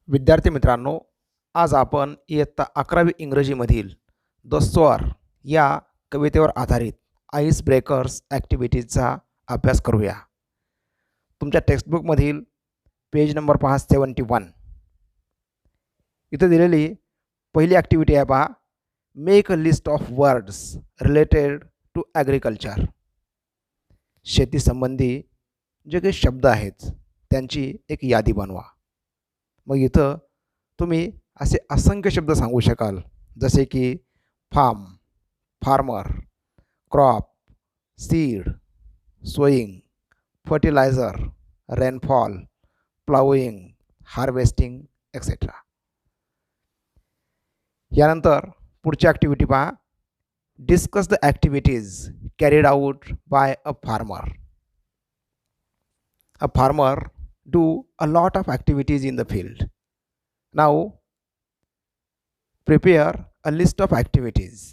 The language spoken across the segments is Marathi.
विद्यार्थी मित्रांनो, आज आपण इयत्ता 11वी इंग्रजीमधील द स्वर या कवितेवर आधारित आईस ब्रेकर्स ॲक्टिव्हिटीजचा अभ्यास करूया. तुमच्या टेक्स्टबुकमधील पेज नंबर पहा 71. इथं दिलेली पहिली ॲक्टिव्हिटी आहे पहा, make a list of words related to agriculture. शेतीसंबंधी जे काही शब्द आहेत त्यांची एक यादी बनवा. मग इथं तुम्ही असे असंख्य शब्द सांगू शकाल, जसे की farm, farmer, crop, seed, sowing, fertiliser, rainfall, ploughing, harvesting etcetera. यानंतर पुढची ॲक्टिव्हिटी पहा, discuss the activities carried out by a farmer. A farmer do a lot of activities in the field. Now prepare a list of activities.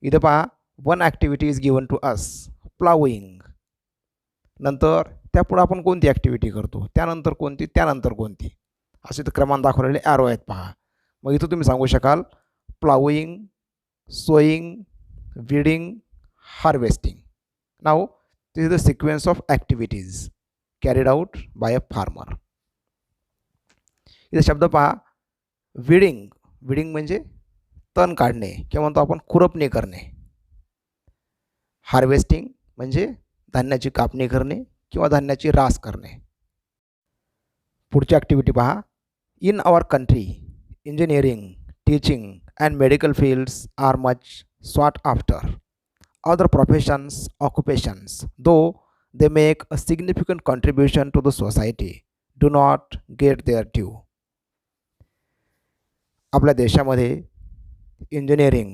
इथं पहा, one activity is given to us, plowing. नंतर त्यापुढे आपण कोणती ॲक्टिव्हिटी करतो, त्यानंतर कोणती, त्यानंतर कोणती, असे तर क्रमांक दाखवलेले ॲरो आहेत पहा. मग इथं तुम्ही सांगू शकाल ploughing, sowing, weeding, harvesting. Now this is the sequence of activities carried out by a farmer. इथे शब्द पहा, विडिंग. विडिंग म्हणजे तण काढणे किंवा म्हणतो आपण खुरपणी करणे. हार्वेस्टिंग म्हणजे धान्याची कापणी करणे किंवा धान्याची रास करणे. पुढची ॲक्टिव्हिटी पहा, in our country engineering, teaching and medical fields are much sought after. Other professions, occupations, though they make a significant contribution to the society, do not get their due. आपल्या देशामध्ये इंजिनिअरिंग,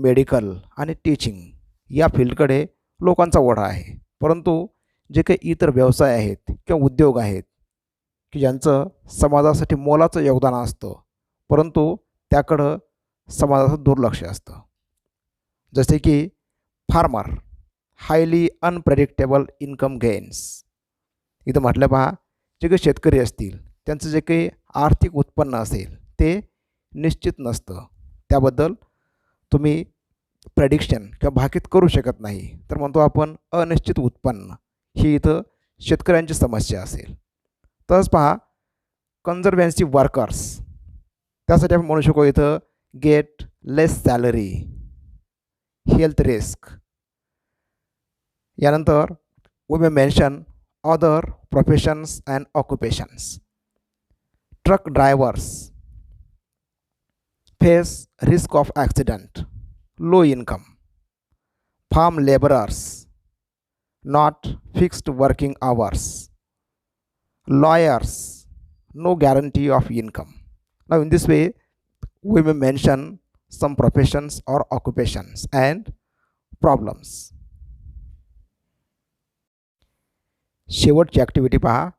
मेडिकल आणि टीचिंग या फील्डकडे लोकांचा ओढा आहे, परंतु जे काही इतर व्यवसाय आहेत किंवा उद्योग आहेत की ज्यांचं समाजासाठी मोलाचं योगदान असतं, परंतु त्याकडं समाजाचं दुर्लक्ष असतं. जसे की farmer, highly unpredictable income gains. इथं म्हटलं पहा, जे काही शेतकरी असतील त्यांचं जे काही आर्थिक उत्पन्न असेल ते निश्चित नसतं, त्याबद्दल तुम्ही प्रेडिक्शन किंवा भाकीत करू शकत नाही, तर म्हणतो आपण अनिश्चित उत्पन्न. ही इथं शेतकऱ्यांची समस्या असेल. तसंच पहा, कन्झर्वेन्सी वर्कर्स, त्यासाठी आपण म्हणू शकतो इथं get less salary, health risk. यानंतर we may mention other professions and occupations. Truck drivers face risk of accident, low income. Farm labourers, not fixed working hours. Lawyers, no guarantee of income. Now in this way we may mention some professions or occupations and problems. शेवटची ॲक्टिव्हिटी पहा,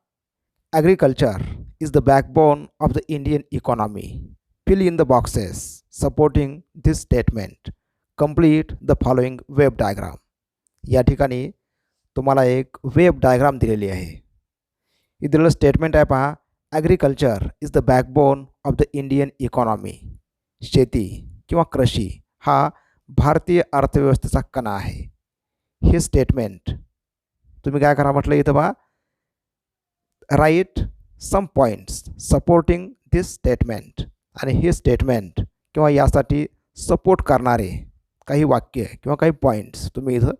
agriculture is the backbone of the Indian economy. Fill in the boxes supporting this statement. Complete the following web diagram. या ठिकाणी तुम्हाला एक वेब डायग्राम दिलेली आहे. इथलं स्टेटमेंट आहे पहा, agriculture is the backbone of the Indian economy. शेती किंवा कृषी हा भारतीय अर्थव्यवस्थेचा कणा आहे. हे स्टेटमेंट तुम्ही काय करा म्हटलं इथं पहा, right some points supporting this statement. आणि हे स्टेटमेंट किंवा यासाठी सपोर्ट करणारे काही वाक्य किंवा काही पॉईंट्स तुम्ही इथं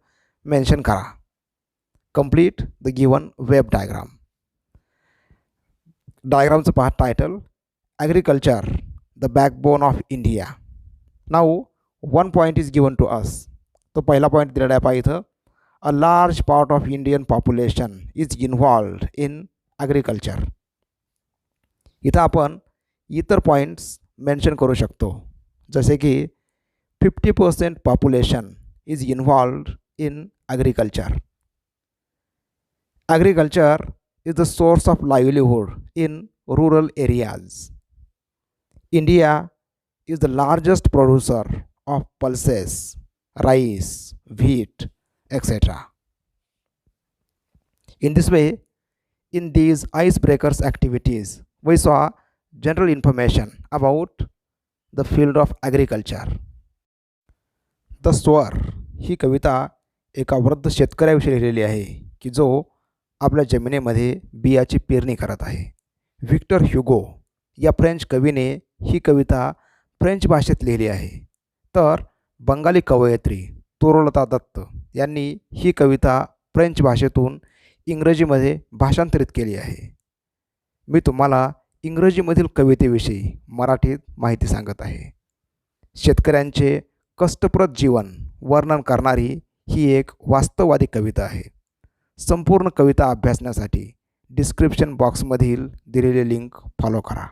मेन्शन करा. Complete the given web diagram. डायग्रामचं पहा title, agriculture the backbone of India. Now one point is given to us. तो पहिला पॉईंट दिलेला आहे पहा इथं, a large part of Indian population is involved in agriculture. इथं आपण इतर पॉईंट्स मेन्शन करू शकतो, जसे की 50% population is involved in agriculture. Agriculture is the source of livelihood in rural areas. India is the largest producer of pulses, rice, wheat, etc. In this way, in these icebreakers activities, we saw general information about the field of agriculture. The स्वर ही कविता एका वृद्ध शेतकऱ्याविषयी लिहिलेली आहे की जो आपल्या जमिनीमध्ये बियाची पेरणी करत आहे. व्हिक्टर ह्युगो या फ्रेंच कवीने ही कविता फ्रेंच भाषेत लिहिली आहे. तर बंगाली कवयित्री तरुलता दत्त यांनी ही कविता फ्रेंच भाषेतून इंग्रजीमध्ये भाषांतरित केली आहे. मी तुम्हाला इंग्रजीमधील कवितेविषयी मराठीत माहिती सांगत आहे. शेतकऱ्यांचे कष्टप्रद जीवन वर्णन करणारी ही एक वास्तववादी कविता आहे. संपूर्ण कविता अभ्यासण्यासाठी डिस्क्रिप्शन बॉक्समधील दिलेले लिंक फॉलो करा.